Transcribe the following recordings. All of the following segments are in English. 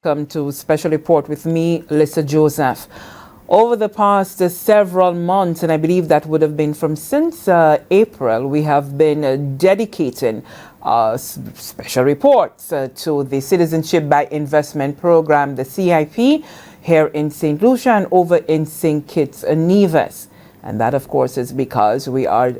Welcome to Special Report with me, Lisa Joseph. Over the past several months, and I believe that would have been from since April, we have been dedicating special reports to the Citizenship by Investment Program, the CIP, here in St. Lucia and over in St. Kitts and Nevis. And that, of course, is because we are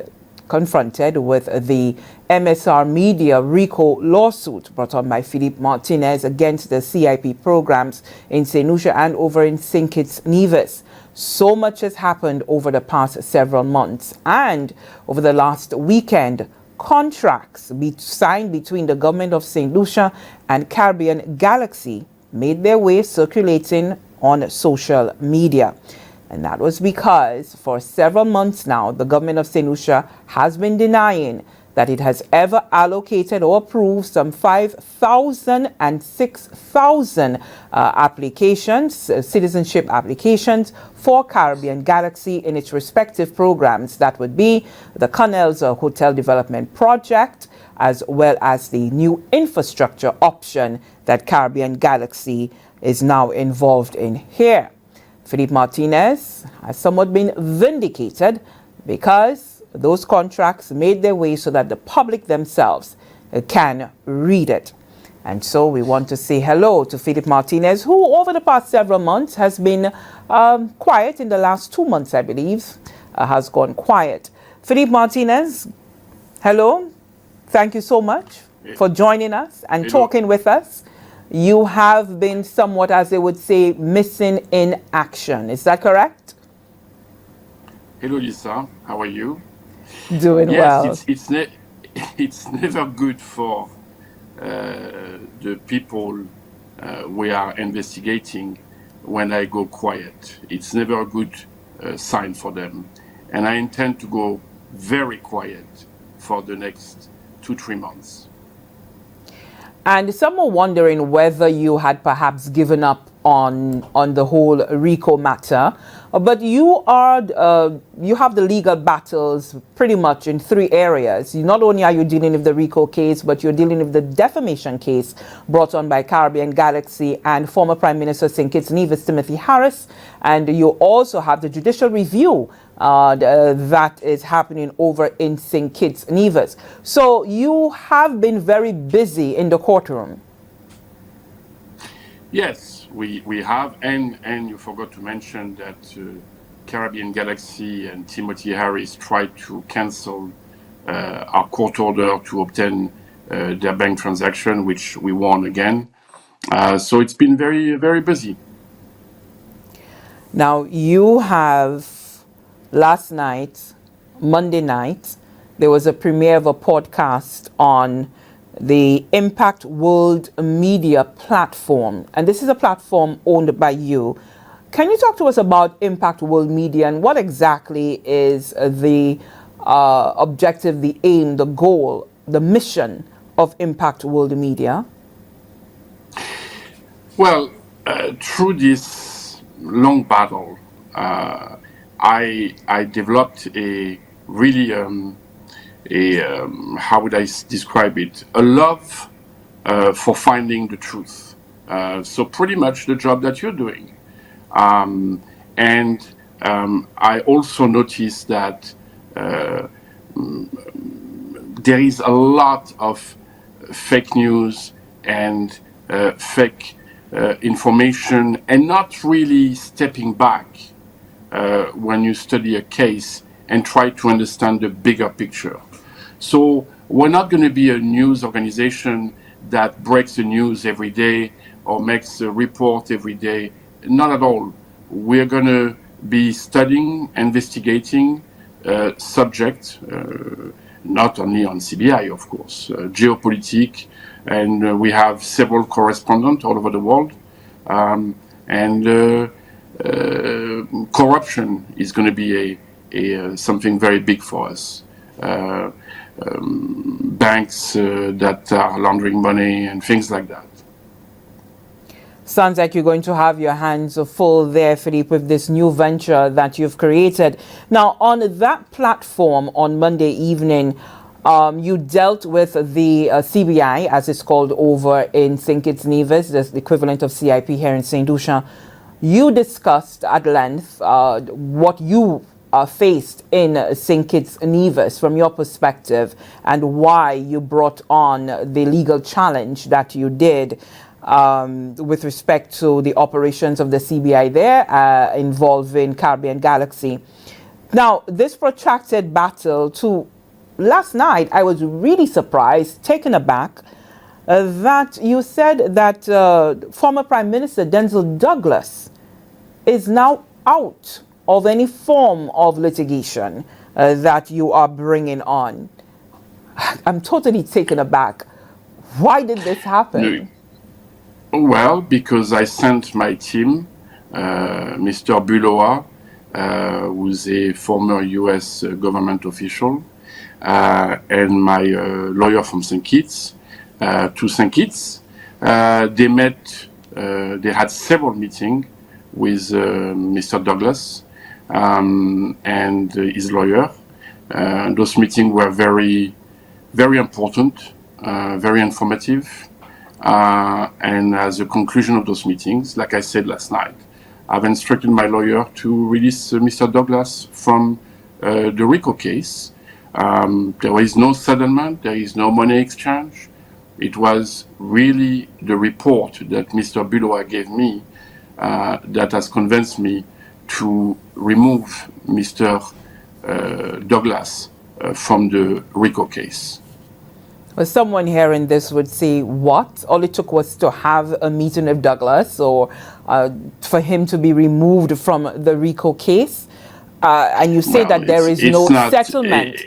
confronted with the MSR Media RICO lawsuit brought on by Philippe Martinez against the CIP programs in St. Lucia and over in St. Kitts Nevis. So much has happened over the past several months, and over the last weekend, contracts signed between the government of St. Lucia and Caribbean Galaxy made their way circulating on social media. And that was because for several months now, the government of St. Lucia has been denying that it has ever allocated or approved some 5,000 and 6,000 applications, citizenship applications for Caribbean Galaxy in its respective programs. That would be the Connell's Hotel Development Project, as well as the new infrastructure option that Caribbean Galaxy is now involved in here. Philippe Martinez has somewhat been vindicated because those contracts made their way so that the public themselves can read it. And so we want to say hello to Philippe Martinez, who over the past several months has been quiet. In the last 2 months, I believe, has gone quiet. Philippe Martinez, hello. Thank you so much for joining us and talking with us. You have been somewhat, as they would say, missing in action. Is that correct? Hello, Lisa. How are you? Doing well. Yes, it's never good for the people we are investigating when I go quiet. It's never a good sign for them. And I intend to go very quiet for the next 2-3 months. And some are wondering whether you had perhaps given up on the whole RICO matter, but you have the legal battles pretty much in 3 areas. Not only are you dealing with the RICO case, but you're dealing with the defamation case brought on by Caribbean Galaxy and former Prime Minister St. Kitts Nevis Timothy Harris, and you also have the judicial review that is happening over in St. Kitts Nevis. So you have been very busy in the courtroom. Yes, we have, and you forgot to mention that Caribbean Galaxy and Timothy Harris tried to cancel our court order to obtain their bank transaction, which we won again. So it's been very, very busy. Now you have, last night, Monday night, there was a premiere of a podcast on the Impact World Media platform. And this is a platform owned by you. Can you talk to us about Impact World Media and what exactly is the objective, the aim, the goal, the mission of Impact World Media? Well, through this long battle, I developed a really how would I describe it? A love for finding the truth. So pretty much the job that you're doing. And I also noticed that there is a lot of fake news and fake information, and not really stepping back when you study a case and try to understand the bigger picture. So we're not going to be a news organization that breaks the news every day or makes a report every day. Not at all. We're going to be studying, investigating subjects, not only on CBI, of course, Geopolitical, and we have several correspondents all over the world. And corruption is going to be something very big for us. Banks that are laundering money and things like that. Sounds like you're going to have your hands full there, Philippe, with this new venture that you've created. Now, on that platform on Monday evening, You dealt with the CBI, as it's called over in St. Kitts Nevis, the equivalent of CIP here in St. Lucia. You discussed at length what you faced in St. Kitts Nevis from your perspective and why you brought on the legal challenge that you did with respect to the operations of the CBI there involving Caribbean Galaxy. Now, this protracted battle to last night, I was really surprised, taken aback, that you said that former Prime Minister Denzel Douglas is now out of any form of litigation that you are bringing on. I'm totally taken aback. Why did this happen? Well, because I sent my team, Mr. Buloa, who's a former U.S. government official, and my lawyer from St. Kitts, to St. Kitts. They met, they had several meetings with Mr. Douglas and his lawyer. Those meetings were very, very important, very informative. And as a conclusion of those meetings, like I said last night, I've instructed my lawyer to release Mr. Douglas from the RICO case. There is no settlement, there is no money exchange. It was really the report that Mr. Buloa gave me that has convinced me to remove Mr. Douglas from the RICO case. Well, someone hearing this would say, what? All it took was to have a meeting with Douglas or for him to be removed from the RICO case? And you say that there is no settlement.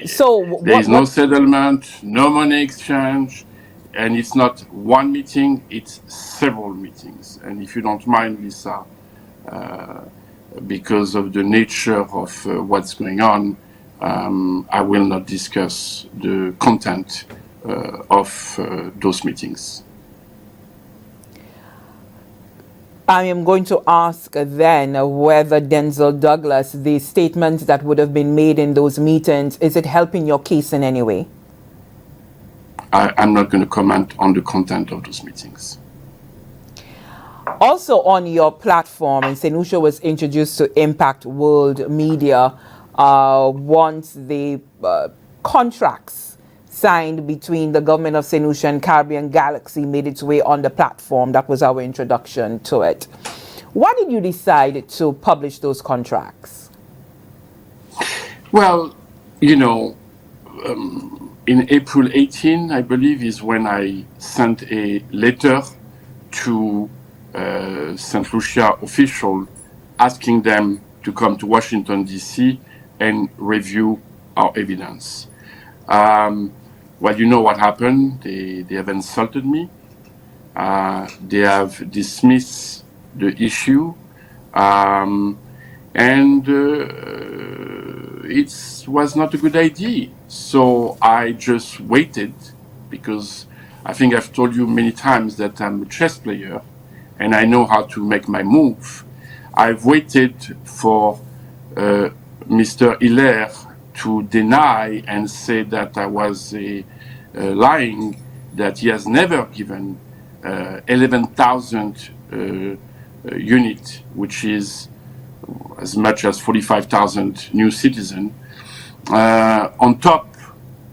So there is no settlement, no money exchange, and it's not one meeting, it's several meetings. And if you don't mind, Lisa, because of the nature of what's going on, I will not discuss the content of those meetings. I am going to ask then whether Denzel Douglas, the statements that would have been made in those meetings, is it helping your case in any way? I'm not going to comment on the content of those meetings. Also on your platform, and St. Lucia was introduced to Impact World Media once the contracts signed between the government of St. Lucia and Caribbean Galaxy made its way on the platform. That was our introduction to it. Why did you decide to publish those contracts? Well, you know, in April 18, I believe, is when I sent a letter to St. Lucia official asking them to come to Washington, D.C. and review our evidence. Well, you know what happened. They have insulted me. They have dismissed the issue. And it was not a good idea. So I just waited, because I think I've told you many times that I'm a chess player and I know how to make my move. I've waited for Mr. Hilaire to deny and say that I was lying, that he has never given 11,000 units, which is as much as 45,000 new citizens, on top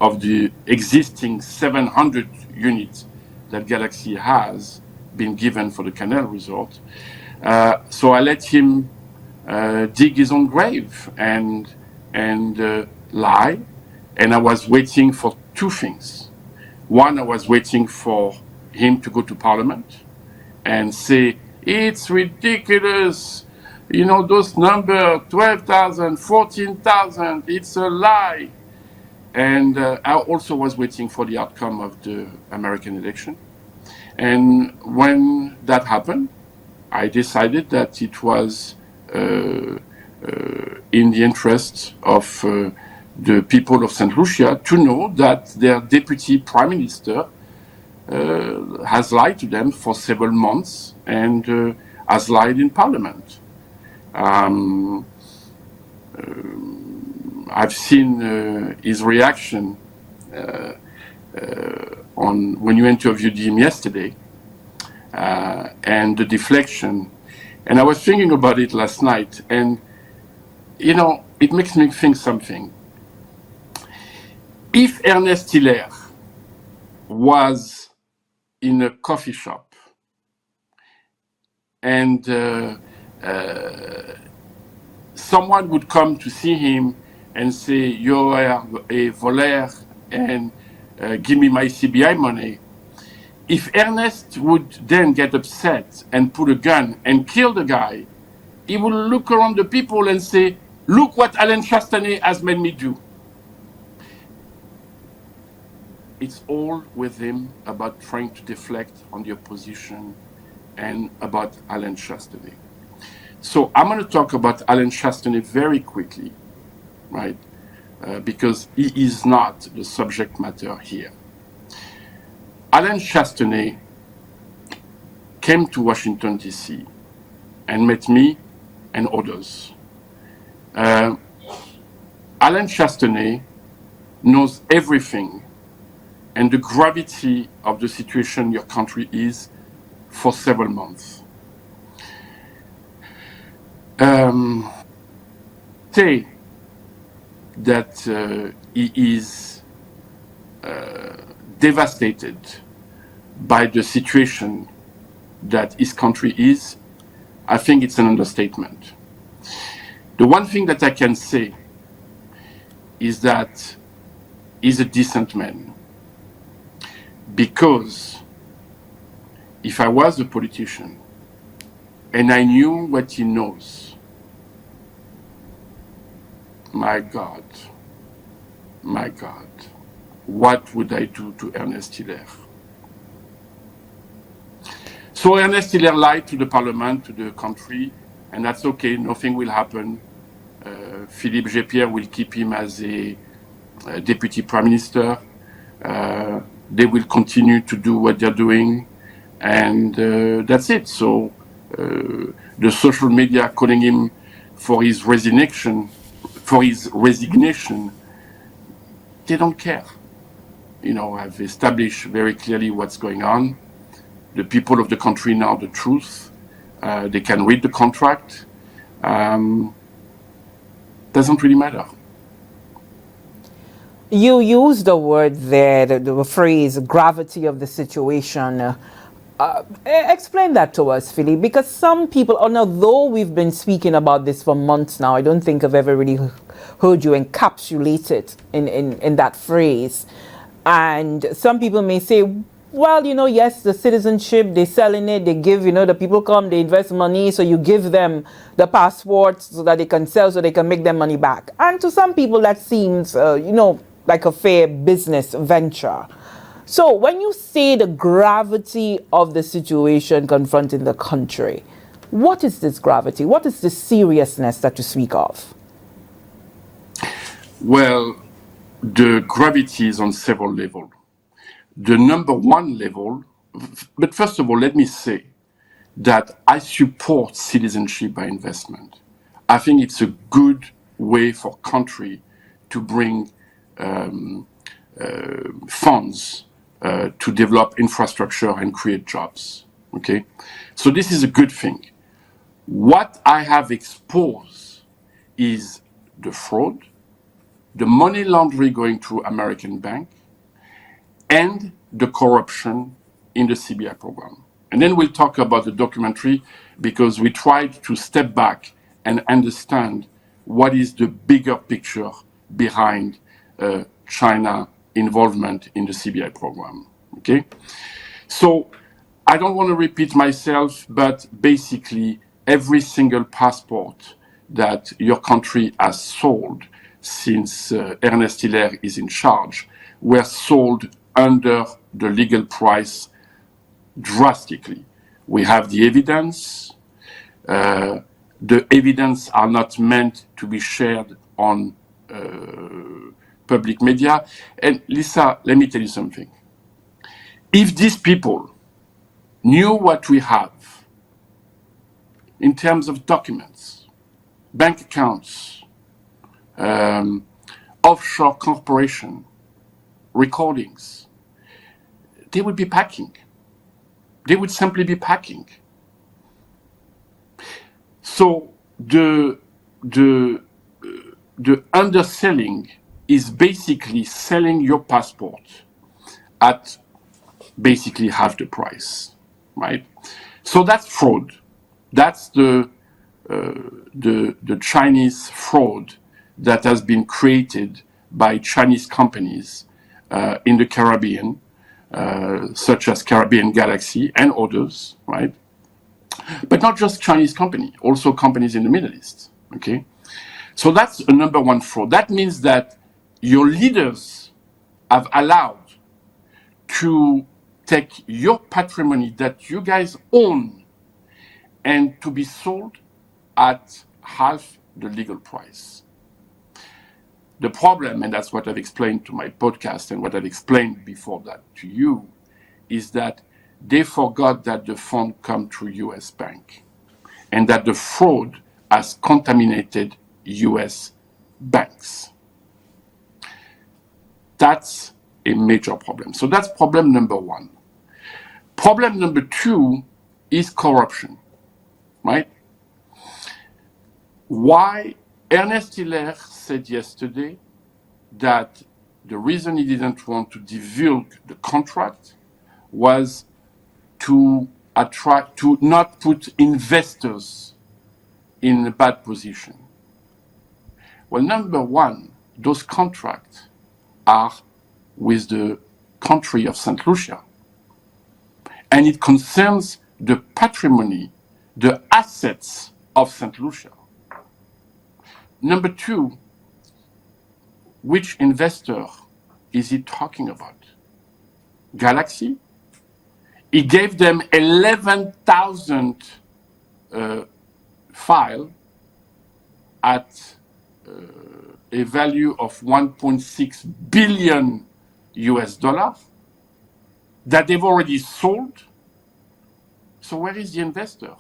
of the existing 700 units that Galaxy has been given for the Canal Resort. So I let him dig his own grave and lie. And I was waiting for two things. One, I was waiting for him to go to Parliament and say, it's ridiculous. You know, those numbers, 12,000, 14,000, it's a lie. And I also was waiting for the outcome of the American election. And when that happened, I decided that it was in the interest of the people of St. Lucia to know that their deputy prime minister has lied to them for several months and has lied in Parliament. I've seen his reaction on when you interviewed him yesterday, and the deflection. And I was thinking about it last night, and it makes me think something. If Ernest Hiller was in a coffee shop and someone would come to see him and say, "You are a voleur and give me my CBI money." If Ernest would then get upset and pull a gun and kill the guy, he will look around the people and say, "Look what Alain Chastanet has made me do." It's all with him about trying to deflect on the opposition and about Alain Chastanet. So I'm going to talk about Alain Chastanet very quickly, right? Because he is not the subject matter here. Alain Chastanet came to Washington, D.C. and met me and others. Alain Chastanet knows everything and the gravity of the situation your country is for several months. Say that he is devastated by the situation that his country is, I think it's an understatement. The one thing that I can say is that he's a decent man. Because if I was a politician and I knew what he knows, my God, what would I do to Ernest Hiller? So Ernest Hiller lied to the parliament, to the country, and that's okay, nothing will happen. Philippe Gépierre will keep him as a deputy prime minister. They will continue to do what they're doing, and that's it. So the social media calling him for his resignation, they don't care. I've established very clearly what's going on. The people of the country know the truth. They can read the contract. Doesn't really matter. You used the word there, the phrase gravity of the situation. Explain that to us, Philippe, because some people, although we've been speaking about this for months now, I don't think I've ever really heard you encapsulate it in that phrase. And some people may say, well, yes, the citizenship, they're selling it, they give, the people come, they invest money, so you give them the passports so that they can sell, so they can make their money back. And to some people, that seems, like a fair business venture. So when you say the gravity of the situation confronting the country, what is this gravity? What is the seriousness that you speak of? Well, the gravity is on several levels. The number one level, but first of all, let me say that I support citizenship by investment. I think it's a good way for country to bring funds to develop infrastructure and create jobs. Okay, so this is a good thing. What I have exposed is the fraud, the money laundering going through American bank, and the corruption in the CBI program. And then we'll talk about the documentary, because we tried to step back and understand what is the bigger picture behind China involvement in the CBI program. Okay, so I don't want to repeat myself, but basically every single passport that your country has sold since Ernest Hiller is in charge were sold under the legal price drastically. We have the evidence. The evidence are not meant to be shared on public media. And Lisa, let me tell you something. If these people knew what we have in terms of documents, bank accounts, offshore corporation, recordings, they would be packing. They would simply be packing. So the underselling is basically selling your passport at basically half the price, right? So that's fraud. That's the Chinese fraud that has been created by Chinese companies in the Caribbean, such as Caribbean Galaxy and others, right? But not just Chinese company, also companies in the Middle East, okay? So that's a number one fraud. That means that your leaders have allowed to take your patrimony that you guys own and to be sold at half the legal price. The problem, and that's what I've explained to my podcast and what I've explained before that to you, is that they forgot that the fund come through US bank and that the fraud has contaminated US banks. That's a major problem. So that's problem number one. Problem number two is corruption, right? Why Ernest Hiller said yesterday that the reason he didn't want to divulge the contract was to not put investors in a bad position. Well, number one, those contracts are with the country of St. Lucia. And it concerns the patrimony, the assets of St. Lucia. Number two, which investor is he talking about? Galaxy? He gave them 11,000 file at a value of 1.6 billion US dollars that they've already sold. So where is the investor?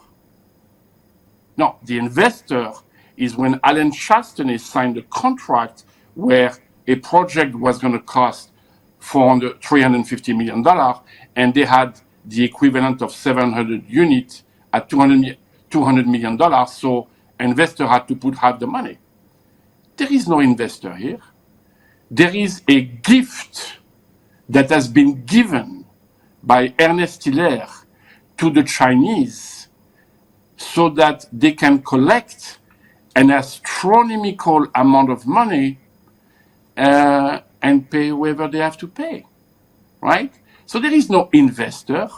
No, the investor is when Alan Chastanet signed a contract where a project was going to cost $350 million, and they had the equivalent of 700 units at $200 million, so investor had to put half the money. There is no investor here. There is a gift that has been given by Ernest Hiller to the Chinese so that they can collect an astronomical amount of money and pay whoever they have to pay, right? So there is no investor.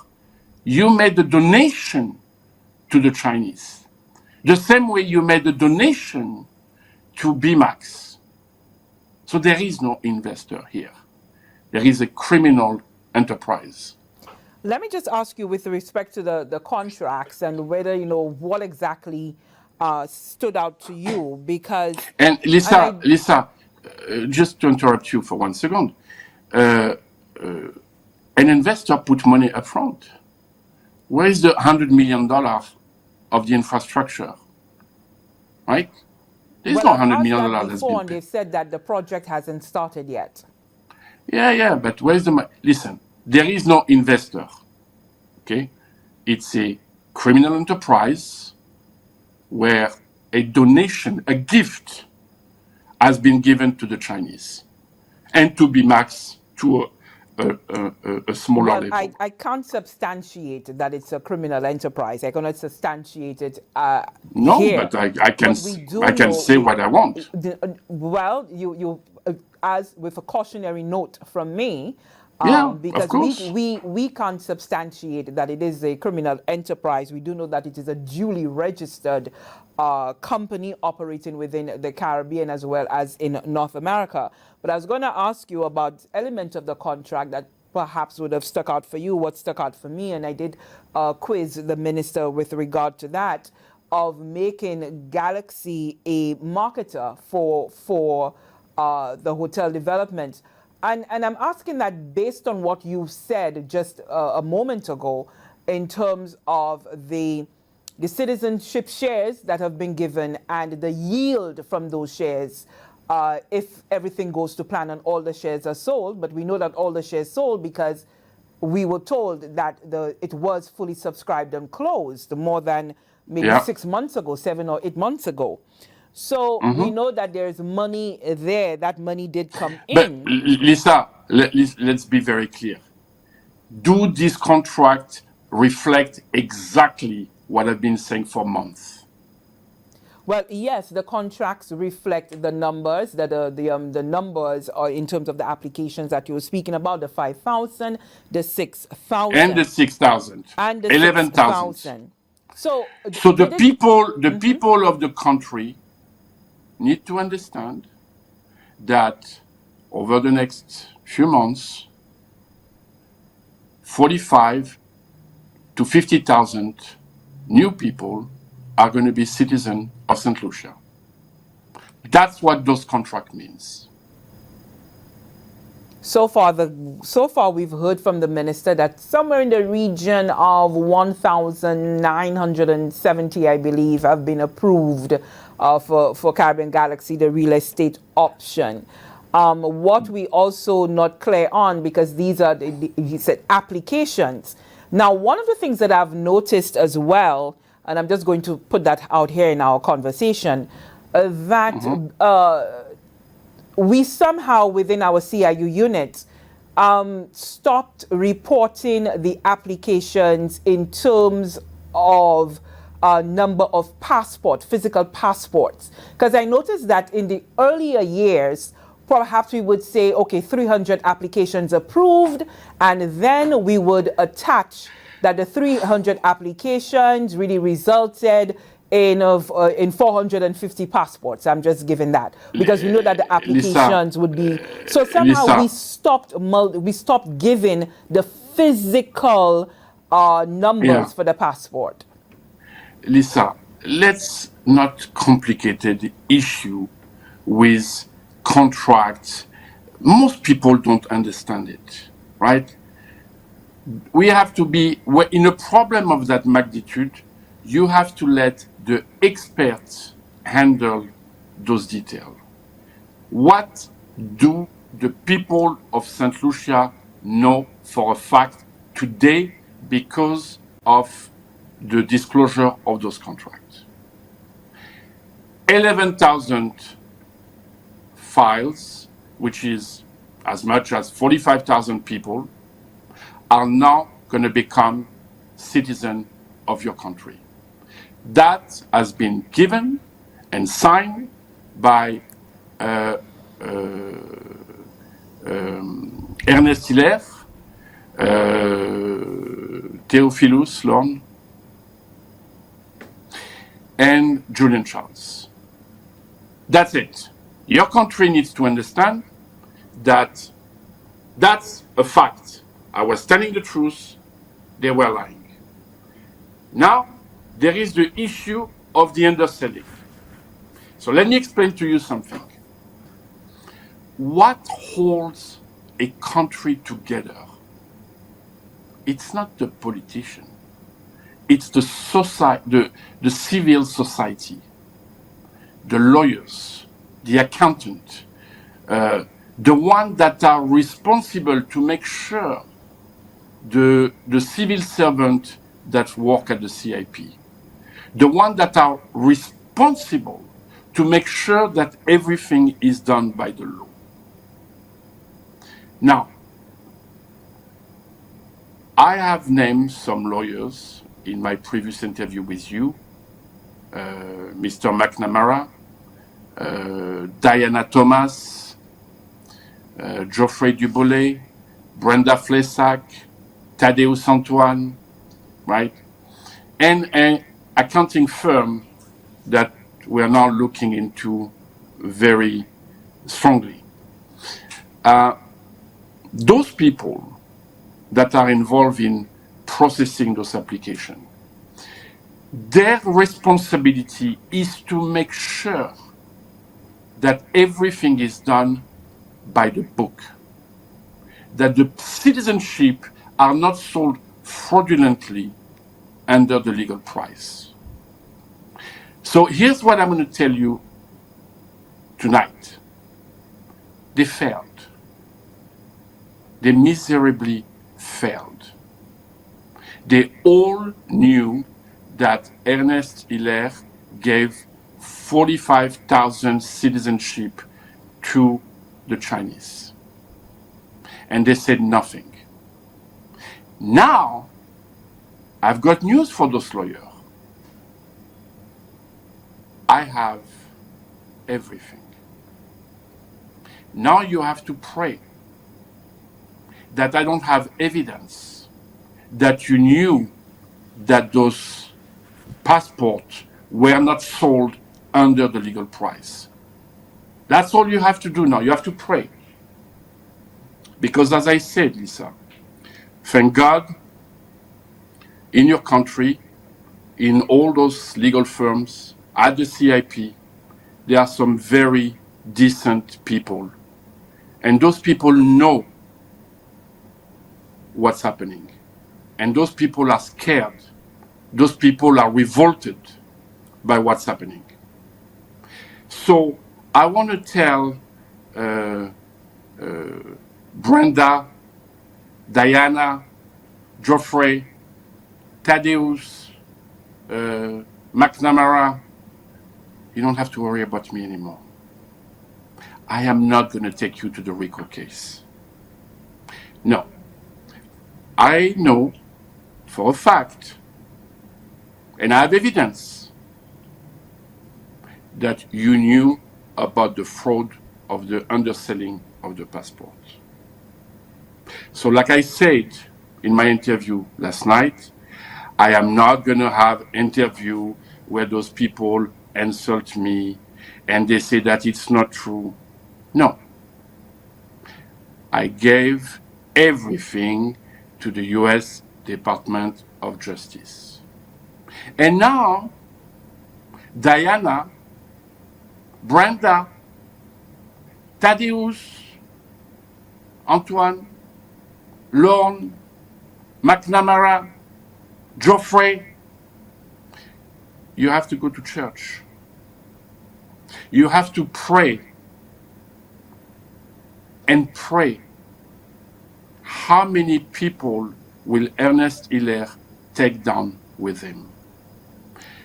You made a donation to the Chinese, the same way you made a donation to BMAX. So there is no investor here. There is a criminal enterprise. Let me just ask you with respect to the contracts and whether, what exactly stood out to you, because... And Lisa, just to interrupt you for 1 second, an investor put money up front. Where is the $100 million of the infrastructure, right? There's no $100 million that's been paid. They said that the project hasn't started yet. Yeah, but where's the money? Listen, there is no investor, okay? It's a criminal enterprise where a donation, a gift, has been given to the Chinese and to BMAX to a smaller level. I can't substantiate that it's a criminal enterprise. I cannot substantiate it no, here. But I can say what I want. Well, you as with a cautionary note from me, because of course. we can't substantiate that it is a criminal enterprise. We do know that it is a duly registered company operating within the Caribbean as well as in North America. But I was going to ask you about element of the contract that perhaps would have stuck out for you, what stuck out for me, and I did quiz the minister with regard to that, of making Galaxy a marketer for the hotel development. And I'm asking that based on what you said just a moment ago in terms of the citizenship shares that have been given and the yield from those shares. if everything goes to plan and all the shares are sold. But we know that all the shares sold because we were told that it was fully subscribed and closed more than maybe Yeah. 6 months ago, 7 or 8 months ago. So we know that there's money there. That money did come But in. Lisa, let's be very clear. Do these contracts reflect exactly what I've been saying for months? Well, yes, the contracts reflect the numbers that the numbers are in terms of the applications that you were speaking about, the 5,000, the And the 6,000, 6,000, and the 11,000. 6,000. So So did it? the people of the country need to understand that over the next few months, 45 to 50,000 new people are going to be citizens of St. Lucia. That's what those contract means. So far we've heard from the minister that somewhere in the region of 1,970, I believe, have been approved for Caribbean Galaxy, the real estate option. What we also not clear on, because these are he said applications. Now, one of the things that I've noticed as well, and I'm just going to put that out here in our conversation, that we somehow within our CIU unit stopped reporting the applications in terms of number of physical passports. Because I noticed that in the earlier years, perhaps we would say, okay, 300 applications approved, and then we would attach that the 300 applications really resulted in 450 passports. I'm just giving that because we know that the Lisa, applications would be. So somehow Lisa, we stopped giving the physical yeah, numbers for the passport. Lisa, let's not complicate the issue with contracts. Most people don't understand it, right? We have to be, in a problem of that magnitude, you have to let the experts handle those details. What do the people of St. Lucia know for a fact today because of the disclosure of those contracts? 11,000 files, which is as much as 45,000 people, are now going to become citizens of your country. That has been given and signed by uh, Ernest Hiller, Theophilus Lorne, and Julian Charles. That's it. Your country needs to understand that that's a fact. I was telling the truth, they were lying. Now, there is the issue of the underselling. So let me explain to you something. What holds a country together? It's not the politician. It's the society, the civil society, the lawyers, the accountant, the ones that are responsible to make sure the civil servant that work at the CIP, the ones that are responsible to make sure that everything is done by the law. Now, I have named some lawyers in my previous interview with you, Mr. McNamara, Diana Thomas, Geoffrey Duboulay, Brenda Flesac, Thaddeus Antoine, right? And an accounting firm that we're now looking into very strongly. Those people that are involved in processing those applications, their responsibility is to make sure that everything is done by the book, that the citizenship are not sold fraudulently under the legal price. So here's what I'm going to tell you tonight. They failed. They miserably failed. They all knew that Ernest Hiller gave 45,000 citizenship to the Chinese. And they said nothing. Now, I've got news for those lawyers. I have everything. Now you have to pray that I don't have evidence that you knew that those passports were not sold under the legal price. That's all you have to do now. You have to pray. Because as I said, Lisa, thank God, in your country, in all those legal firms, at the CIP, there are some very decent people. And those people know what's happening. And those people are scared. Those people are revolted by what's happening. So I want to tell Brenda, Diana, Geoffrey, Thaddeus, McNamara, you don't have to worry about me anymore. I am not going to take you to the RICO case. No. I know for a fact, and I have evidence, that you knew about the fraud of the underselling of the passport. So like I said in my interview last night, I am not going to have an interview where those people insult me and they say that it's not true. No. I gave everything to the US Department of Justice. And now, Diana, Brenda, Thaddeus, Antoine, Lorne, McNamara, Geoffrey, you have to go to church. You have to pray and pray. How many people will Ernest Hiller take down with him?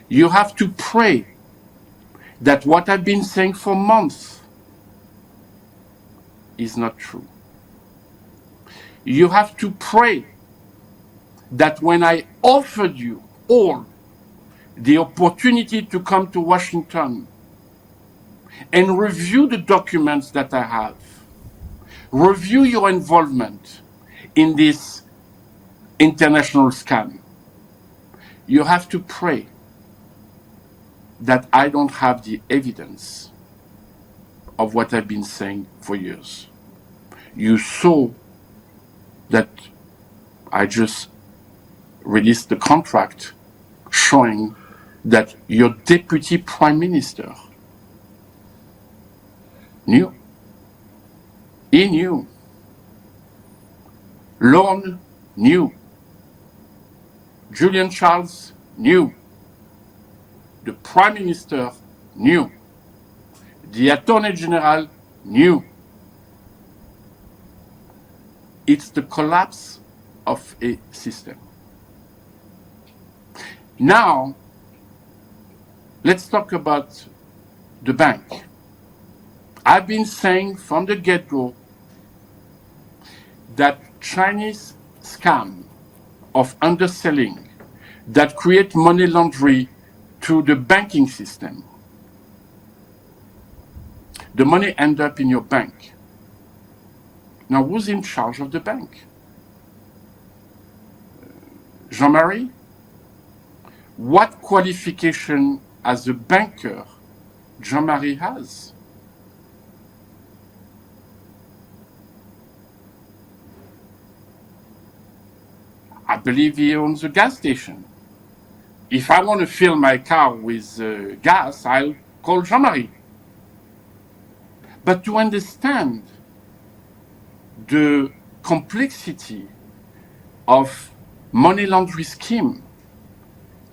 You have to pray that what I've been saying for months is not true. You have to pray that when I offered you all the opportunity to come to Washington and review the documents that I have, review your involvement in this international scam, you have to pray that I don't have the evidence of what I've been saying for years. You saw that I just released the contract showing that your deputy prime minister knew. He knew. Lorne knew. Julian Charles knew. The prime minister knew. The attorney general knew. It's the collapse of a system. Now, let's talk about the bank. I've been saying from the get-go that Chinese scam of underselling that create money laundering to the banking system. The money ends up in your bank. Now, who's in charge of the bank? Jean-Marie? What qualification as a banker Jean-Marie has? I believe he owns a gas station. If I want to fill my car with gas, I'll call Jean-Marie. But to understand the complexity of money laundering scheme,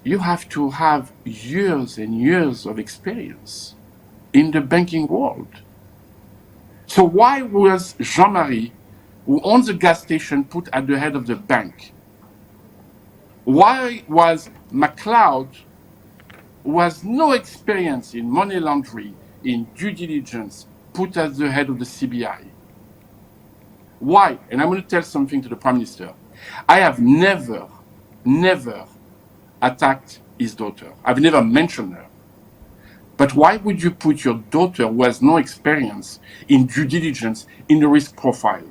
you have to have years and years of experience in the banking world. So why was Jean-Marie, who owns a gas station, put at the head of the bank? Why was McLeod, who has no experience in money laundering, in due diligence, put as the head of the CBI? Why? And I'm going to tell something to the Prime Minister. I have never attacked his daughter. I've never mentioned her. But why would you put your daughter, who has no experience in due diligence, in the risk profile,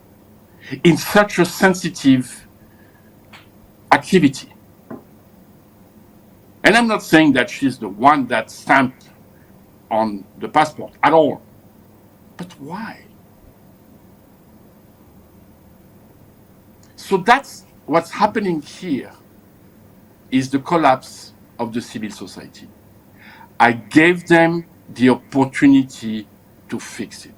in such a sensitive activity? And I'm not saying that she's the one that stamped on the passport at all. But why? So that's what's happening here, is the collapse of the civil society. I gave them the opportunity to fix it.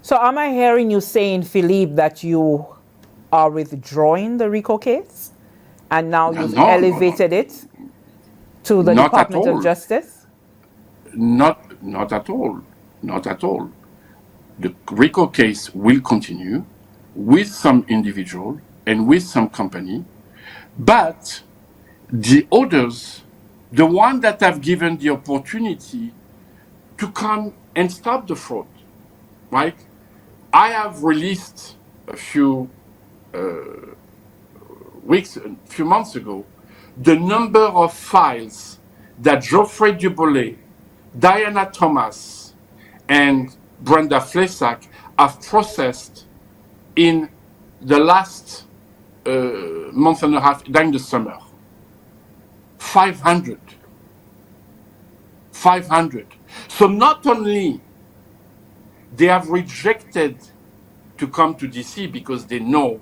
So am I hearing you saying, Philippe, that you are withdrawing the RICO case? And now you've elevated it to the Department of Justice? Not at all. Not at all. The RICO case will continue with some individual and with some company, but the others, the one that have given the opportunity to come and stop the fraud, right? I have released a few months ago, the number of files that Geoffrey Duboulay, Diana Thomas, and Brenda Flesac have processed in the last month and a half during the summer. 500. So not only they have rejected to come to DC because they know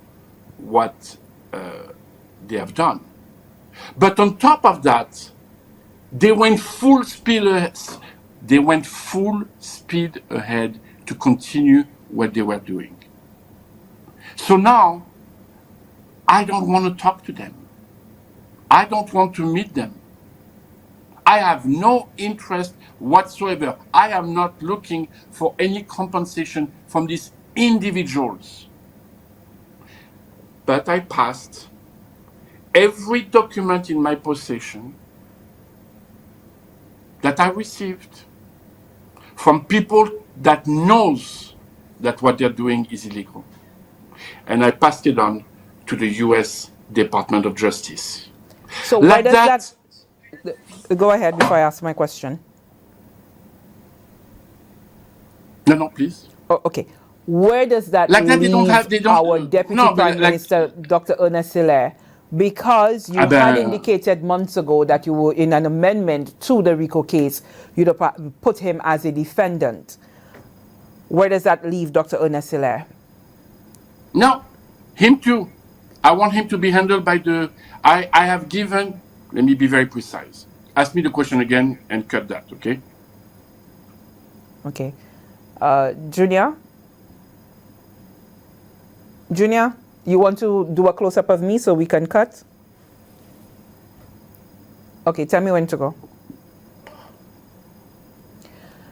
what they have done, but on top of that, they went full speed ahead to continue what they were doing. So now, I don't want to talk to them. I don't want to meet them. I have no interest whatsoever. I am not looking for any compensation from these individuals. But I passed every document in my possession that I received from people that knows that what they're doing is illegal. And I passed it on to the US Department of Justice. So why does that... Go ahead before I ask my question. No, please. Oh, okay. Where does that leave our Deputy Prime Minister, Dr. Ernest Hilaire? Because you had indicated months ago that you were in an amendment to the RICO case, you'd put him as a defendant. Where does that leave Dr. Ernest Hilaire? No, him too. I want him to be handled by the... I have given... Let me be very precise. Ask me the question again and cut that, okay? Okay. Junior? Junior, you want to do a close-up of me so we can cut? Okay, tell me when to go.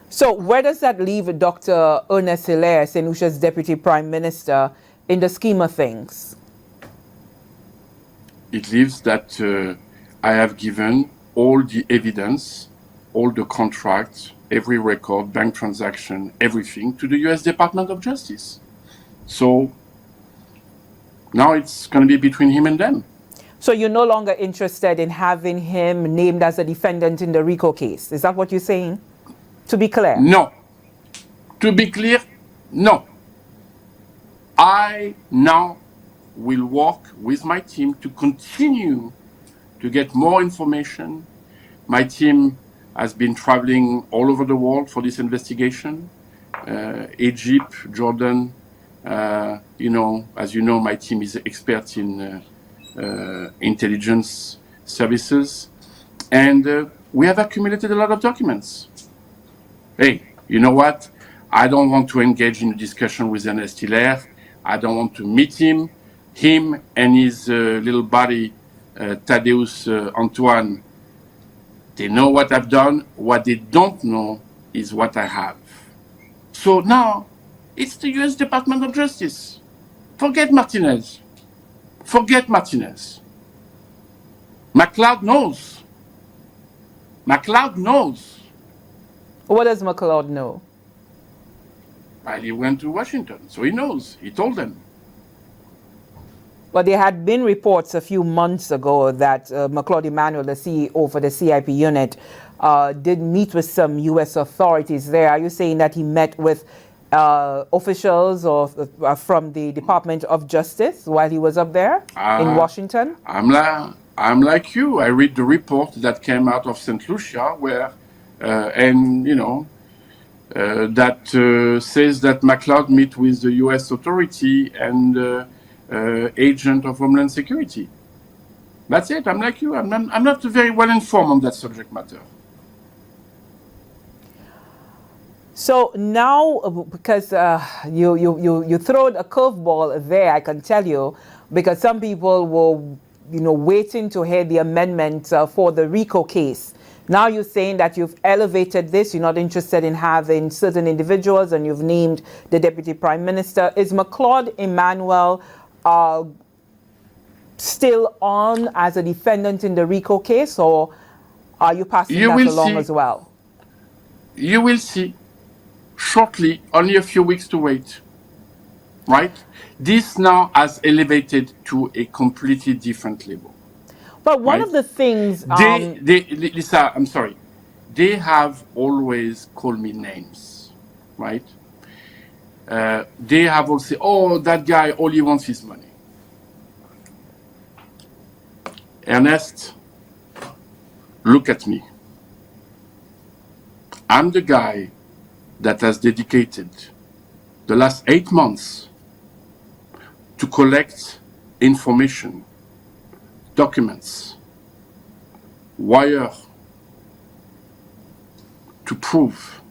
So where does that leave Dr. Ernest Hilaire, St. Lucia's Deputy Prime Minister, in the scheme of things? It leaves that I have given all the evidence, all the contracts, every record, bank transaction, everything to the US Department of Justice. So now it's going to be between him and them. So you're no longer interested in having him named as a defendant in the RICO case. Is that what you're saying? To be clear? No. To be clear, no. I now will work with my team to continue to get more information. My team has been traveling all over the world for this investigation. Egypt, Jordan, as you know, my team is expert in intelligence services. And we have accumulated a lot of documents. Hey, you know what? I don't want to engage in a discussion with Ernest Hilaire. I don't want to meet him. Him and his little buddy, Thaddeus Antoine, they know what I've done. What they don't know is what I have. So now It's the US Department of Justice. Forget Martinez. Forget Martinez. McLeod knows. McLeod knows. What does McLeod know? Well, he went to Washington, so he knows. He told them. But there had been reports a few months ago that McLeod Emanuel, the CEO for the CIP unit, did meet with some U.S. authorities there. Are you saying that he met with officials or from the Department of Justice while he was up there in Washington? I'm like you. I read the report that came out of St. Lucia where, that says that McLeod met with the U.S. authority and agent of Homeland Security. That's it. I'm like you. I'm not very well informed on that subject matter. So now, because you throw a curveball there, I can tell you, because some people were, waiting to hear the amendment for the RICO case. Now you're saying that you've elevated this. You're not interested in having certain individuals, and you've named the Deputy Prime Minister. Is McLeod Emanuel still on as a defendant in the RICO case, or are you passing that along as well? You will see. Shortly, only a few weeks to wait, right? This now has elevated to a completely different level. But one of the things... Lisa, I'm sorry. They have always called me names, right? They have all said, oh, that guy, all he wants is money. Ernest, look at me. I'm the guy that has dedicated the last 8 months to collect information, documents, wire, to prove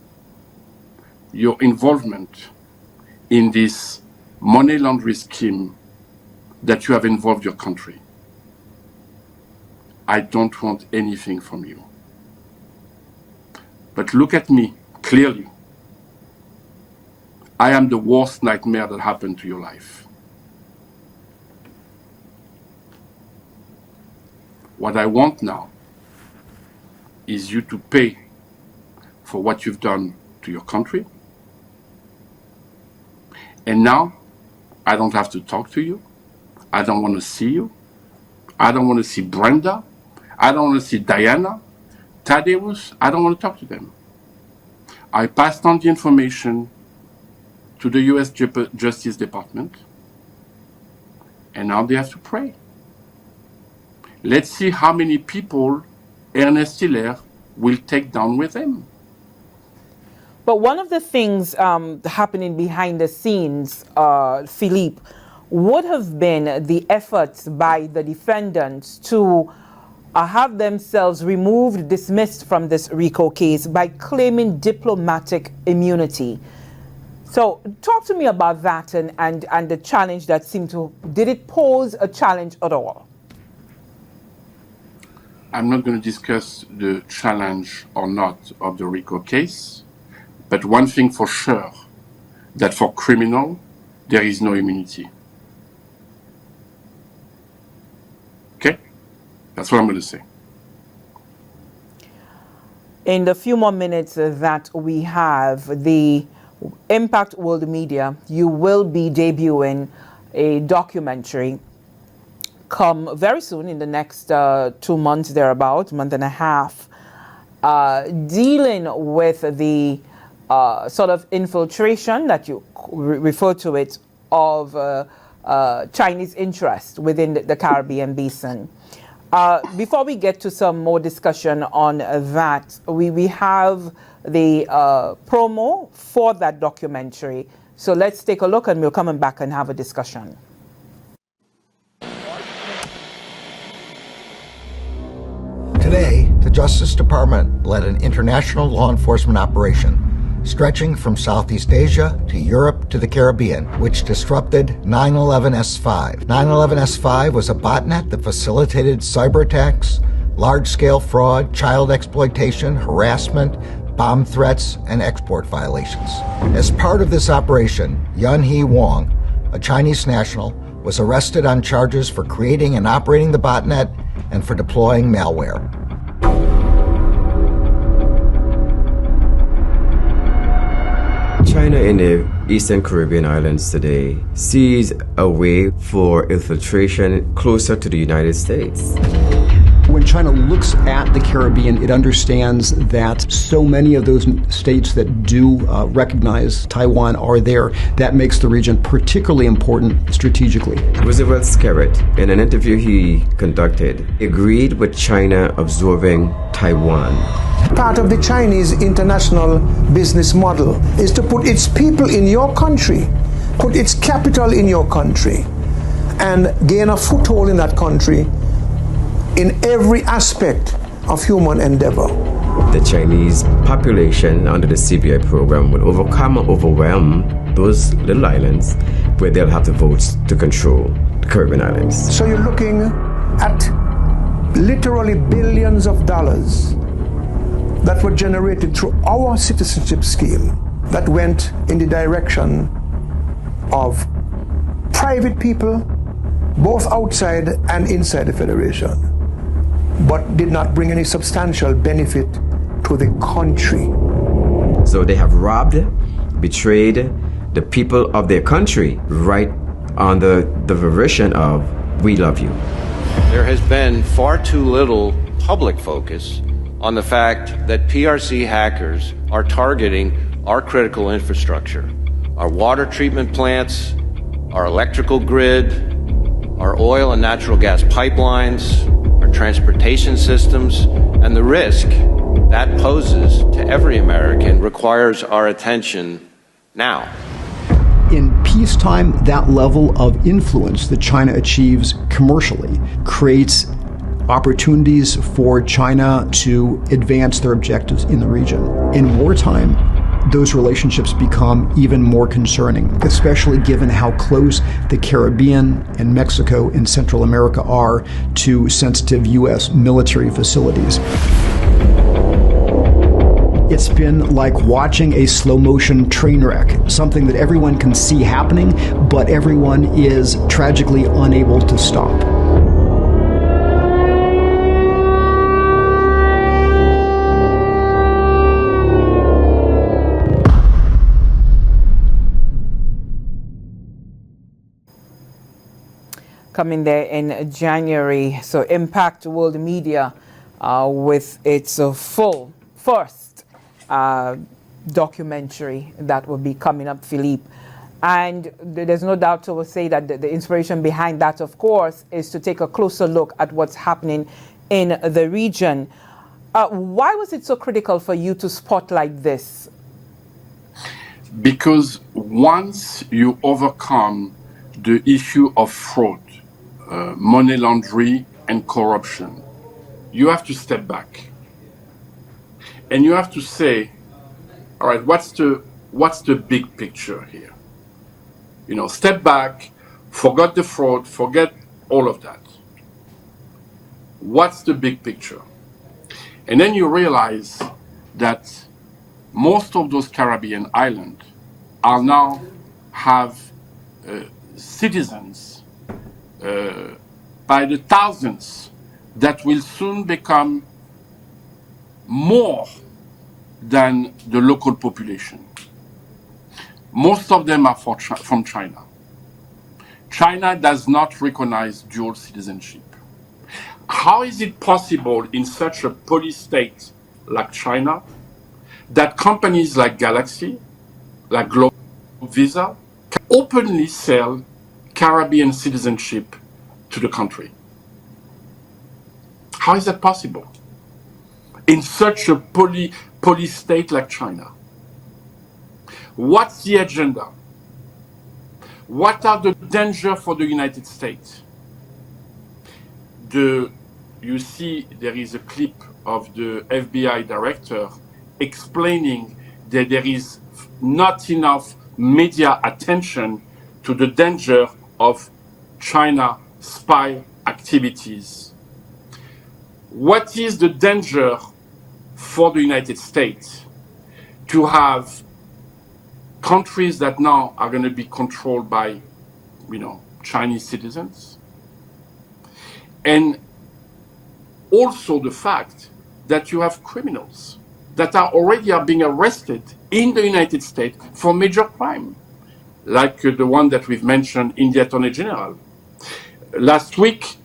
your involvement in this money laundering scheme that you have involved your country. I don't want anything from you. But look at me clearly. I am the worst nightmare that happened to your life. What I want now is you to pay for what you've done to your country. And now, I don't have to talk to you. I don't want to see you. I don't want to see Brenda. I don't want to see Diana, Thaddeus. I don't want to talk to them. I passed on the information to the U.S. Justice Department, and now they have to pray. Let's see how many people Ernest Hiller will take down with him. But one of the things happening behind the scenes, Philippe, would have been the efforts by the defendants to have themselves removed, dismissed from this RICO case by claiming diplomatic immunity. So talk to me about that and the challenge that seemed to, did it pose a challenge at all? I'm not going to discuss the challenge or not of the RICO case, but one thing for sure, that for criminal, there is no immunity. Okay? That's what I'm going to say. In the few more minutes that we have, the Impact World Media, you will be debuting a documentary come very soon, in the next 2 months, thereabout, month and a half, dealing with the sort of infiltration that you refer to it of Chinese interest within the Caribbean basin. Before we get to some more discussion on that, we have the promo for that documentary. So let's take a look and we'll come back and have a discussion. Today, the Justice Department led an international law enforcement operation stretching from Southeast Asia to Europe to the Caribbean, which disrupted 9/11-S5. 9/11-S5 was a botnet that facilitated cyber attacks, large-scale fraud, child exploitation, harassment, bomb threats, and export violations. As part of this operation, Yun-Hee Wang, a Chinese national, was arrested on charges for creating and operating the botnet and for deploying malware. China in the Eastern Caribbean islands today sees a way for infiltration closer to the United States. When China looks at the Caribbean, it understands that so many of those states that do recognize Taiwan are there. That makes the region particularly important strategically. Roosevelt Skerritt, in an interview he conducted, agreed with China absorbing Taiwan. Part of the Chinese international business model is to put its people in your country, put its capital in your country, and gain a foothold in that country in every aspect of human endeavor. The Chinese population under the CBI program will overcome and overwhelm those little islands where they'll have the votes to control the Caribbean islands. So you're looking at literally billions of dollars that were generated through our citizenship scheme that went in the direction of private people, both outside and inside the Federation, but did not bring any substantial benefit to the country. So they have robbed, betrayed the people of their country right under the version of "we love you." There has been far too little public focus on the fact that PRC hackers are targeting our critical infrastructure, our water treatment plants, our electrical grid, our oil and natural gas pipelines, our transportation systems, and the risk that poses to every American requires our attention now. In peacetime, that level of influence that China achieves commercially creates opportunities for China to advance their objectives in the region. In wartime, those relationships become even more concerning, especially given how close the Caribbean and Mexico and Central America are to sensitive U.S. military facilities. It's been like watching a slow-motion train wreck, something that everyone can see happening, but everyone is tragically unable to stop. Coming there in January. So Impact World Media with its full first documentary that will be coming up, Philippe. And there's no doubt to say that the inspiration behind that, of course, is to take a closer look at what's happening in the region. Why was it so critical for you to spotlight this? Because once you overcome the issue of fraud, money laundering and corruption, you have to step back. And you have to say, all right, what's the big picture here? You know, step back, forget the fraud, forget all of that. What's the big picture? And then you realize that most of those Caribbean islands are now have citizens by the thousands that will soon become more than the local population. Most of them are from China. China does not recognize dual citizenship. How is it possible in such a police state like China that companies like Galaxy, like Global Visa, can openly sell Caribbean citizenship to the country? How is that possible in such a police state like China? What's the agenda? What are the dangers for the United States? You see, there is a clip of the FBI director explaining that there is not enough media attention to the danger of China spy activities. What is the danger for the United States to have countries that now are going to be controlled by, Chinese citizens, and also the fact that you have criminals that are being arrested in the United States for major crime, like the one that we've mentioned in the Attorney General. Last week,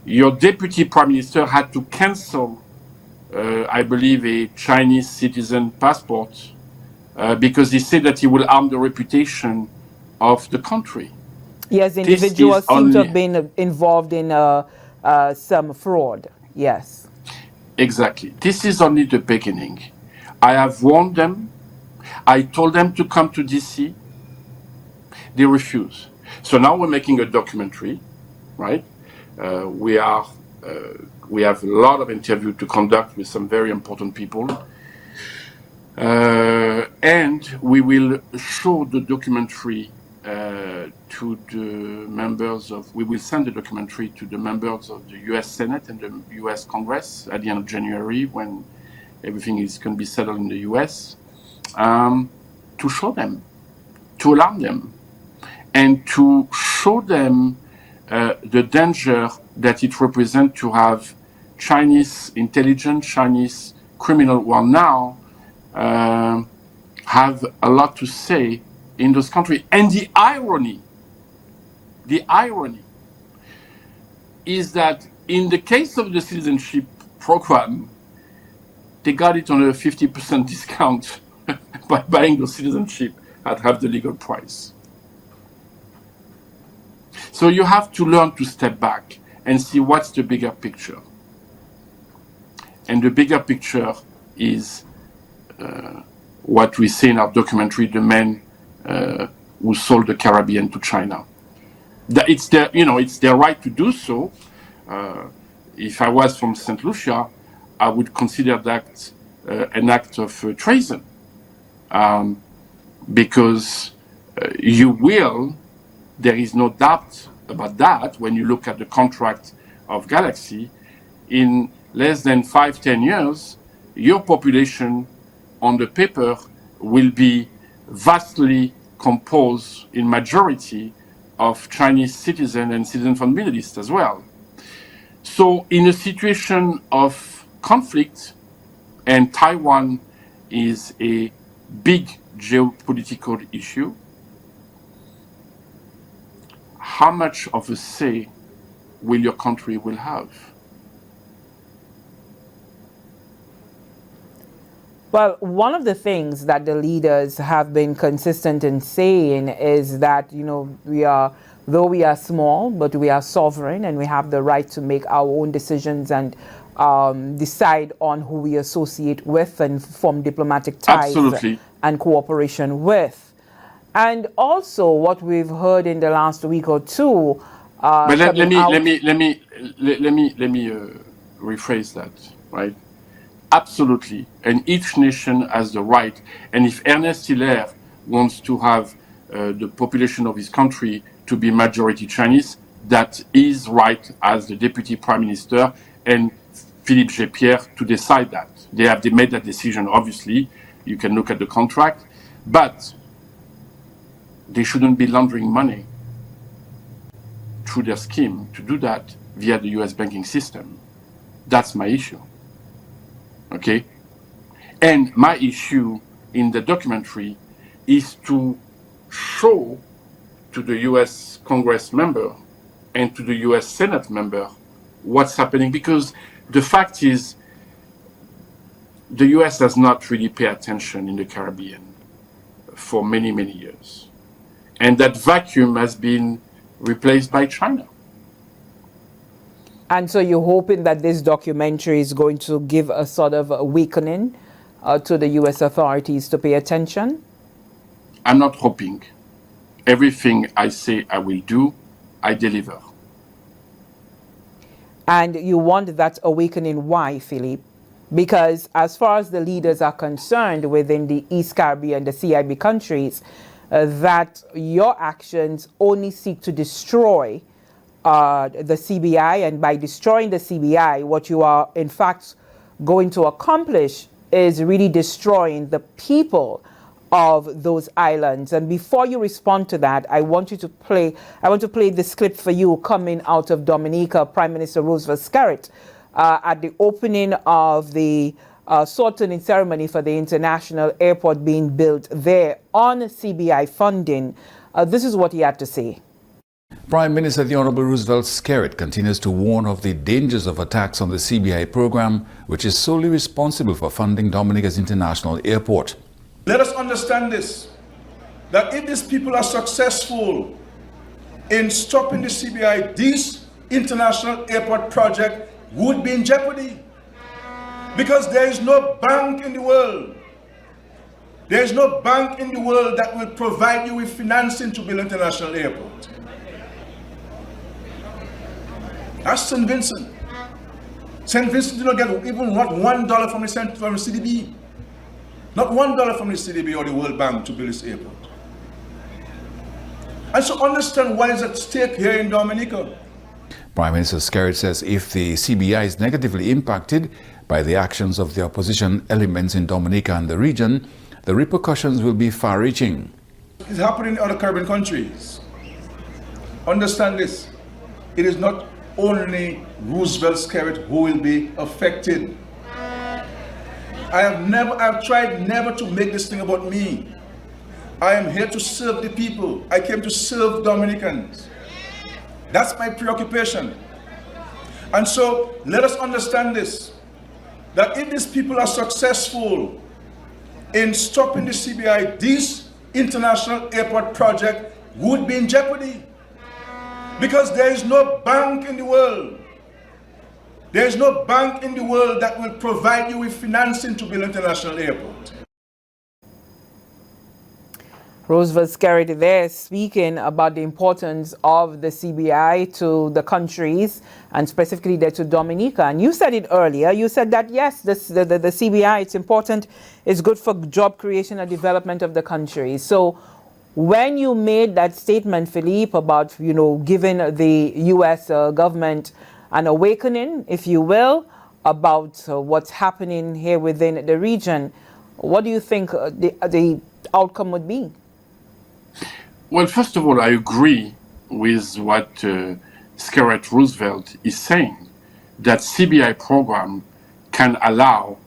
your deputy prime minister had to cancel, I believe, a Chinese citizen passport because he said that he will harm the reputation of the country. Yes, individuals seem to have been involved in some fraud. Yes. Exactly. This is only the beginning. I have warned them. I told them to come to DC. They refuse. So now we're making a documentary, right? We have a lot of interviews to conduct with some very important people. And we will show the documentary to the members of, we will send the documentary to the members of the US Senate and the US Congress at the end of January when everything is going to be settled in the US, to show them, to alarm them, and to show them the danger that it represents to have Chinese intelligence, Chinese criminal who are now have a lot to say in those countries. And the irony is that in the case of the citizenship program, they got it on a 50% discount by buying the citizenship at half the legal price. So you have to learn to step back and see what's the bigger picture. And the bigger picture is what we say in our documentary, the men who sold the Caribbean to China. It's their right to do so. If I was from St. Lucia, I would consider that an act of treason, because there is no doubt about that when you look at the contract of Galaxy, in less than 5-10 years, your population on the paper will be vastly composed in majority of Chinese citizens and citizens from the Middle East as well. So in a situation of conflict, and Taiwan is a big geopolitical issue, how much of a say will your country will have? Well, one of the things that the leaders have been consistent in saying is that, though we are small, but we are sovereign and we have the right to make our own decisions and decide on who we associate with and form diplomatic ties Absolutely. And cooperation with. And also what we've heard in the last week or two. But let me rephrase that, right? Absolutely. And each nation has the right. And if Ernest Hiller wants to have the population of his country to be majority Chinese, that is right as the deputy prime minister and Philippe Gépierre to decide that. They made that decision, obviously. You can look at the contract. But they shouldn't be laundering money through their scheme to do that via the US banking system. That's my issue. Okay? And my issue in the documentary is to show to the US Congress member and to the US Senate member what's happening, because the fact is the US has not really paid attention in the Caribbean for many, many years. And that vacuum has been replaced by China. And so you're hoping that this documentary is going to give a sort of awakening to the U.S. authorities to pay attention? I'm not hoping. Everything I say I will do, I deliver. And you want that awakening. Why, Philippe? Because as far as the leaders are concerned within the East Caribbean, the CIB countries, that your actions only seek to destroy the CBI, and by destroying the CBI, what you are in fact going to accomplish is really destroying the people of those islands. And before you respond to that, I want to play this clip for you coming out of Dominica. Prime Minister Roosevelt Skerrit at the opening of the sword-turning ceremony for the international airport being built there on CBI funding. This is what he had to say. Prime Minister the Honorable Roosevelt Skerrit continues to warn of the dangers of attacks on the CBI program, which is solely responsible for funding Dominica's international airport. Let us understand this, that if these people are successful in stopping the CBI, this international airport project would be in jeopardy. Because there is no bank in the world, there is no bank in the world that will provide you with financing to build an international airport. That's St. Vincent. St. Vincent did not get even not $1 from the CDB. Not $1 from the CDB or the World Bank to build this airport. And so understand what is at stake here in Dominica. Prime Minister Skerrit says if the CBI is negatively impacted by the actions of the opposition elements in Dominica and the region, the repercussions will be far-reaching. It's happening in other Caribbean countries. Understand this. It is not only Roosevelt Skerrit who will be affected. I've tried never to make this thing about me. I am here to serve the people. I came to serve Dominicans. That's my preoccupation. And so let us understand this, that if these people are successful in stopping the CBI, this international airport project would be in jeopardy. Because there is no bank in the world. There is no bank in the world that will provide you with financing to build an international airport. Roosevelt Skerrit there speaking about the importance of the CBI to the countries and specifically there to Dominica. And you said it earlier. You said that, yes, the CBI, it's important. It's good for job creation and development of the country. So when you made that statement, Philippe, about, giving the U.S. government an awakening, if you will, about what's happening here within the region, what do you think the outcome would be? Well, first of all, I agree with what Skerrit Roosevelt is saying, that CBI program can allow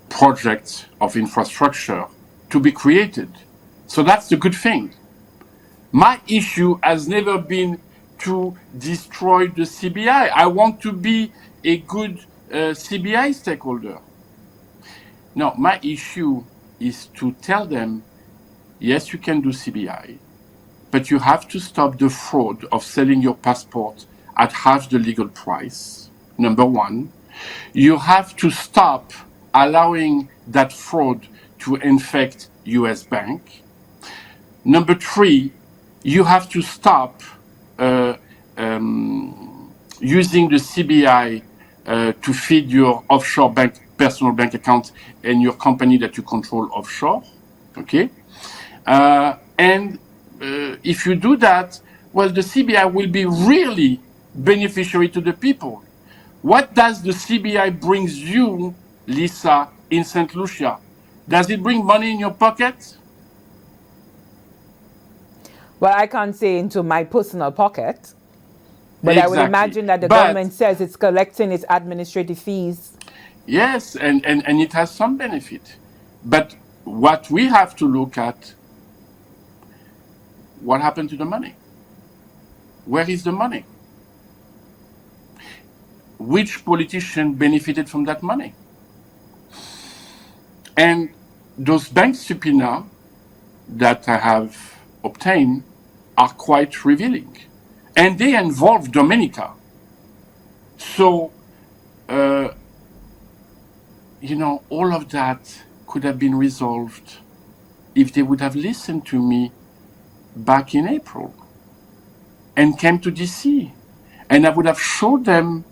projects of infrastructure to be created. So that's the good thing. My issue has never been to destroy the CBI. I want to be a good CBI stakeholder. No, my issue is to tell them, yes, you can do CBI, but you have to stop the fraud of selling your passport at half the legal price, number one. You have to stop allowing that fraud to infect US Bank. Number three, you have to stop using the CBI to feed your offshore personal bank account and your company that you control offshore, okay? And if you do that, well, the CBI will be really beneficiary to the people. What does the CBI brings you, Lisa, in St. Lucia? Does it bring money in your pocket? Well, I can't say into my personal pocket, but Exactly. I would imagine that the government says it's collecting its administrative fees. Yes, and it has some benefit. But what we have to look at, what happened to the money? Where is the money? Which politician benefited from that money? And those bank subpoenas that I have obtained are quite revealing. And they involve Dominica. So, all of that could have been resolved if they would have listened to me back in April and came to DC. And I would have showed them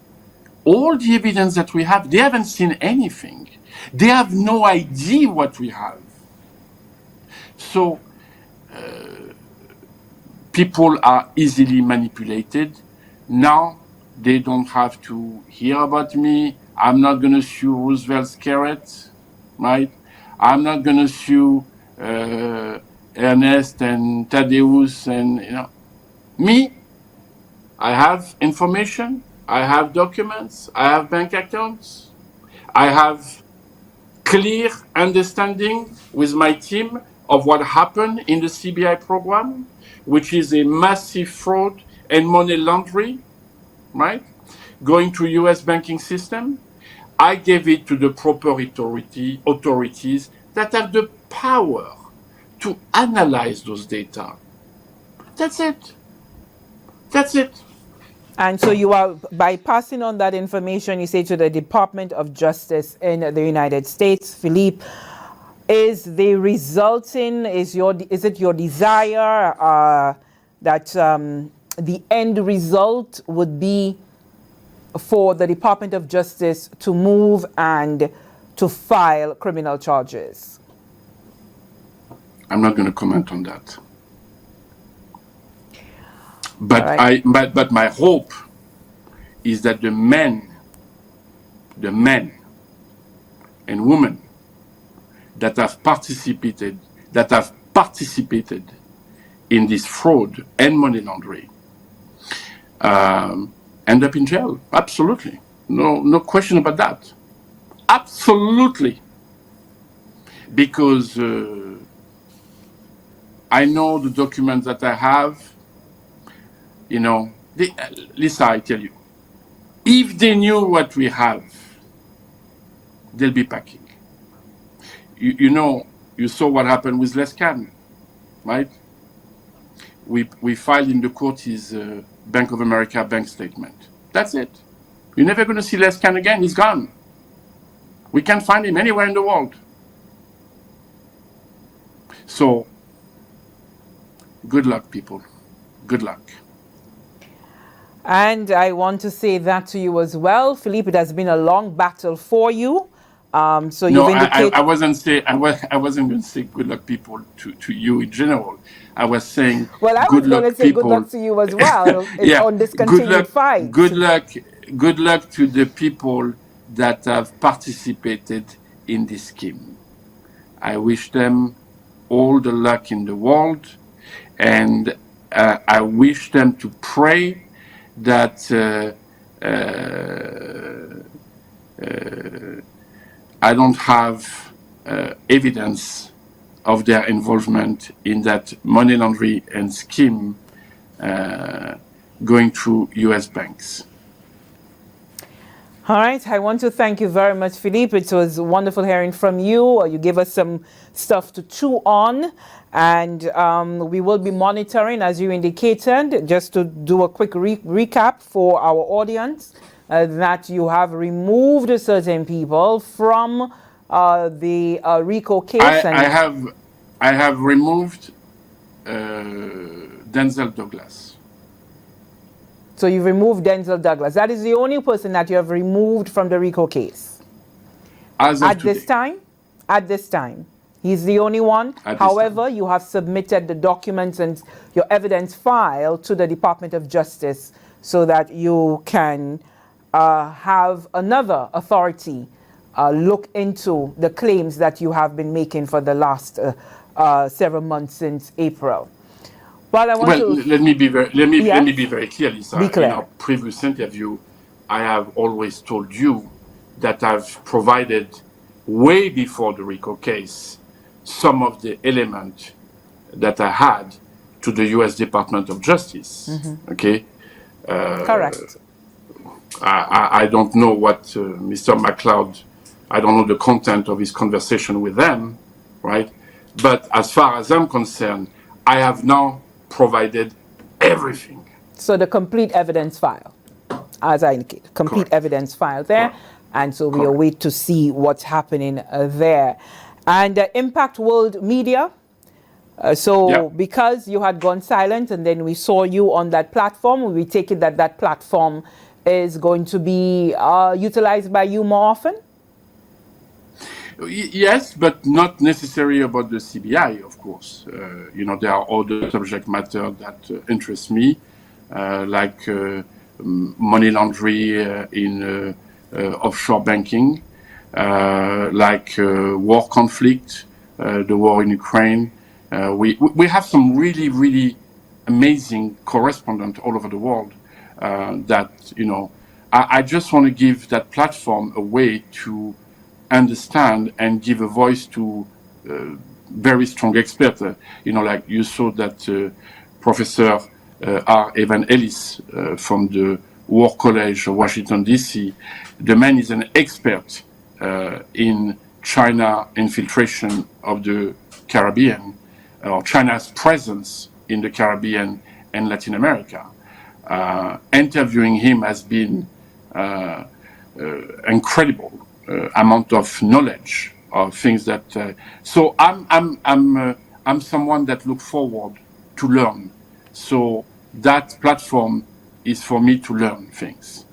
all the evidence that we have. They haven't seen anything. They have no idea what we have. So, people are easily manipulated. Now they don't have to hear about me. I'm not going to sue Roosevelt Skerrit. right? I'm not going to sue Ernest and Thaddeus and, me. I have information, I have documents, I have bank accounts, I have clear understanding with my team of what happened in the CBI program, which is a massive fraud and money laundering, right? Going to US banking system. I gave it to the proper authorities that have the power to analyze those data. That's it. That's it. And so you are, by passing on that information, you say to the Department of Justice in the United States, Philippe, is it your desire that the end result would be for the Department of Justice to move and to file criminal charges? I'm not going to comment on that. But right. but my hope is that the men and women that have participated in this fraud and money laundering end up in jail. Absolutely, no question about that. Absolutely, because I know the documents that I have. Lisa, I tell you, if they knew what we have, they'll be packing. You saw what happened with Lescan, right? We filed in the court his Bank of America bank statement. That's it. You're never going to see Lescan again. He's gone. We can't find him anywhere in the world. So, good luck, people. Good luck. And I want to say that to you as well, Philippe. It has been a long battle for you. So you've indicated. I wasn't going to say good luck, people, to you in general. I was saying. Well, I was going to say good luck to you as well. Yeah. On this continued fight. Good luck to the people that have participated in this scheme. I wish them all the luck in the world, and I wish them to pray that I don't have evidence of their involvement in that money laundering and scheme going through US banks. All right. I want to thank you very much, Philippe. It was wonderful hearing from you. You gave us some stuff to chew on. And we will be monitoring, as you indicated, just to do a quick recap for our audience, that you have removed certain people from the RICO case. I have removed Denzel Douglas. So you've removed Denzel Douglas. That is the only person that you have removed from the RICO case. As of today. At this time. He's the only one. However, you have submitted the documents and your evidence file to the Department of Justice so that you can have another authority look into the claims that you have been making for the last several months since April. But let me be very clear, Lisa. Be clear. In our previous interview, I have always told you that I've provided way before the RICO case some of the elements that I had to the U.S. Department of Justice. Mm-hmm. Okay? Correct. I don't know what Mr. McLeod, I don't know the content of his conversation with them, right? But as far as I'm concerned, I have now provided everything. So the complete evidence file, as I indicated, complete Correct. Evidence file there. Correct. And so we await to see what's happening there. And Impact World Media. Because you had gone silent and then we saw you on that platform, we take it that that platform is going to be utilized by you more often? Yes, but not necessarily about the CBI, of course. There are other subject matter that interest me, like money laundering in offshore banking. like war conflict, the war in Ukraine. We have some really, really amazing correspondents all over the world that, you know, I just want to give that platform a way to understand and give a voice to very strong experts. You know, like you saw that Professor R. Evan Ellis from the War College of Washington, D.C. The man is an expert in China infiltration of the Caribbean, or China's presence in the Caribbean and Latin America. Interviewing him has been incredible amount of knowledge of things that. So I'm someone that look forward to learn. So that platform is for me to learn things.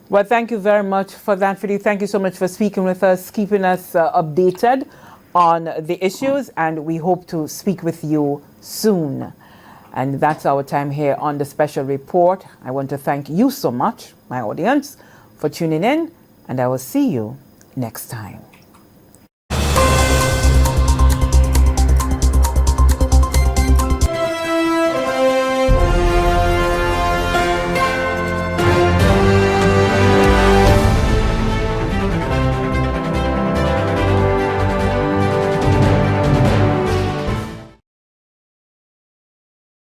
Well, thank you very much for that, Philippe. Thank you so much for speaking with us, keeping us updated on the issues, and we hope to speak with you soon. And that's our time here on the special report. I want to thank you so much, my audience, for tuning in, and I will see you next time.